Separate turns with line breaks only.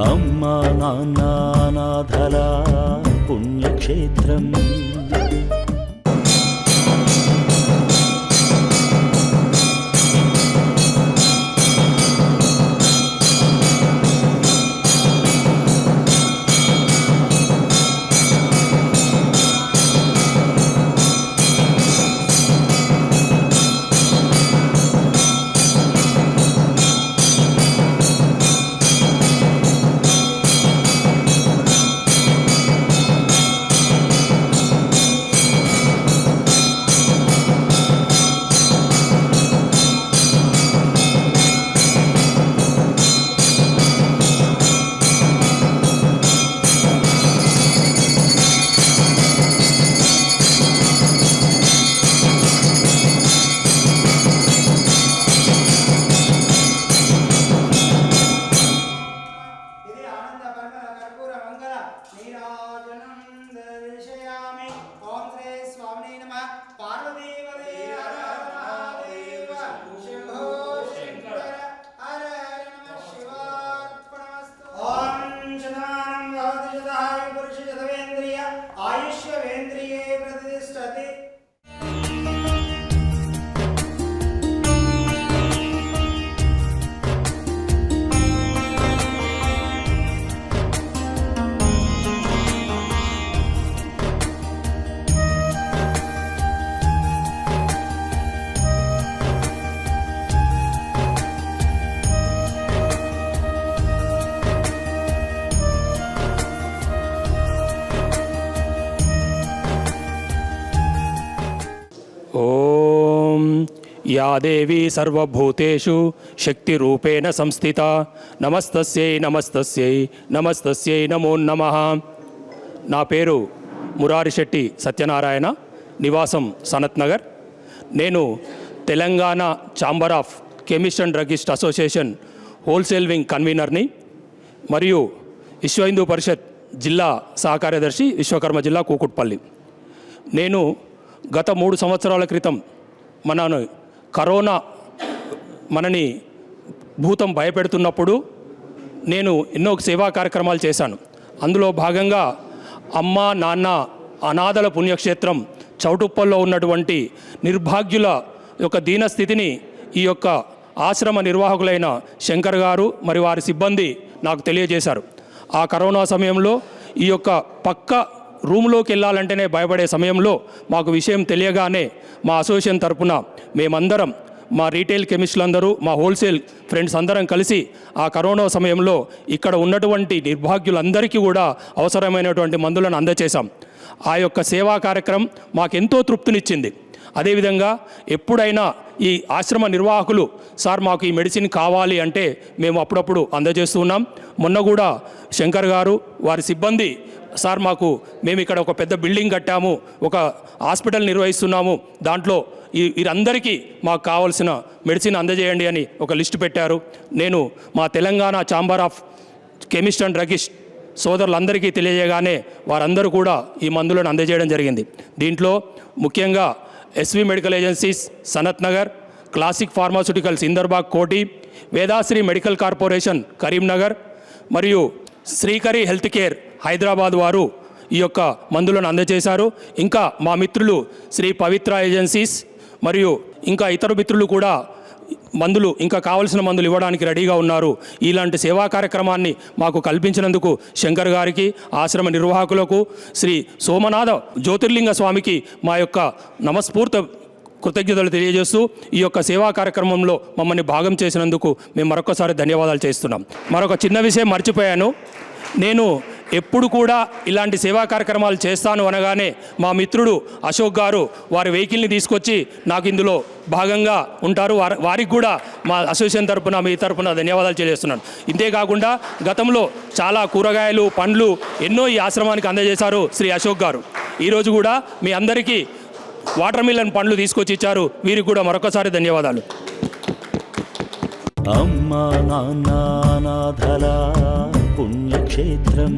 అమ్మా నాన్న అనాథల పుణ్యక్షేత్రం.
ఓం యా దేవీ సర్వభూతేషు శక్తిరూపేణ సంస్థిత నమస్తస్యై నమస్తస్యై నమస్తస్యై నమో నమః. నా పేరు మురారిశెట్టి సత్యనారాయణ, నివాసం సనత్ నగర్. నేను Telangana chamber of chemist and druggist association wholesale wing కన్వీనర్ని మరియు విశ్వ హిందూ పరిషత్ జిల్లా సహకార్యదర్శి, విశ్వకర్మ జిల్లా కూకుట్పల్లి. నేను గత 3 సంవత్సరాల క్రితం కరోనా మనని భూతం భయపెడుతున్నప్పుడు నేను ఎన్నో సేవా కార్యక్రమాలు చేశాను. అందులో భాగంగా అమ్మ నాన్న అనాథల పుణ్యక్షేత్రం చౌటుప్పల్లో ఉన్నటువంటి నిర్భాగ్యుల యొక్క దీనస్థితిని ఈ యొక్క ఆశ్రమ నిర్వాహకులైన శంకర్ గారు మరియు వారి సిబ్బంది నాకు తెలియజేశారు. ఆ కరోనా సమయంలో ఈ యొక్క పక్క రూమ్లోకి వెళ్ళాలంటేనే భయపడే సమయంలో మాకు విషయం తెలియగానే మా అసోసియేషన్ తరపున మేమందరం, మా రీటైల్ కెమిస్టులందరూ, మా హోల్సేల్ ఫ్రెండ్స్ అందరం కలిసి ఆ కరోనా సమయంలో ఇక్కడ ఉన్నటువంటి నిర్భాగ్యులందరికీ కూడా అవసరమైనటువంటి మందులను అందజేశాం. ఆ యొక్క సేవా కార్యక్రమం మాకెంతో తృప్తినిచ్చింది. అదేవిధంగా ఎప్పుడైనా ఈ ఆశ్రమ నిర్వాహకులు సార్ మాకు ఈ మెడిసిన్ కావాలి అంటే మేము అప్పుడప్పుడు అందజేస్తున్నాం. మొన్న కూడా శంకర్ గారు వారి సిబ్బంది సార్ మేము ఇక్కడ ఒక పెద్ద బిల్డింగ్ కట్టాము, ఒక హాస్పిటల్ నిర్వహిస్తున్నాము, దాంట్లో వీరందరికీ మాకు కావాల్సిన మెడిసిన్ అందజేయండి అని ఒక లిస్టు పెట్టారు. నేను మా Telangana chamber of chemist and druggist సోదరులందరికీ తెలియజేయగానే వారందరూ కూడా ఈ మందులను అందజేయడం జరిగింది. దీంట్లో ముఖ్యంగా SV medical agencies Sanath Nagar, classic pharmaceuticals Inderbagh Koti, Vedasri medical corporation Karimnagar మరియు శ్రీకరి హెల్త్ కేర్ హైదరాబాద్ వారు ఈ యొక్క మందులను అందజేశారు. ఇంకా మా మిత్రులు శ్రీ పవిత్ర ఏజెన్సీస్ మరియు ఇంకా ఇతర మిత్రులు కూడా మందులు, ఇంకా కావలసిన మందులు ఇవ్వడానికి రెడీగా ఉన్నారు. ఇలాంటి సేవా కార్యక్రమాన్ని మాకు కల్పించినందుకు శంకర్ గారికి, ఆశ్రమ నిర్వాహకులకు, శ్రీ సోమనాథ జ్యోతిర్లింగ స్వామికి మా యొక్క నమస్ఫూర్త కృతజ్ఞతలు తెలియజేస్తూ ఈ యొక్క సేవా కార్యక్రమంలో మమ్మల్ని భాగం చేసినందుకు మేము మరొకసారి ధన్యవాదాలు చేస్తున్నాం. మరొక చిన్న విషయం మర్చిపోయాను. నేను ఎప్పుడు కూడా ఇలాంటి సేవా కార్యక్రమాలు చేస్తాను అనగానే మా మిత్రుడు అశోక్ గారు వారి వెహికల్ని తీసుకొచ్చి నాకు ఇందులో భాగంగా ఉంటారు. వారికి కూడా మా అసోసియేషన్ తరపున, మీ తరపున ధన్యవాదాలు తెలియజేస్తున్నాను. ఇంతేకాకుండా గతంలో చాలా కూరగాయలు, పండ్లు ఎన్నో ఈ ఆశ్రమానికి అందజేశారు శ్రీ అశోక్ గారు. ఈరోజు కూడా మీ అందరికీ వాటర్ మిలన్ పండ్లు తీసుకొచ్చి ఇచ్చారు. వీరికి కూడా మరొకసారి ధన్యవాదాలు.
అమ్మా నాన్న అనాథల పుణ్యక్షేత్రం.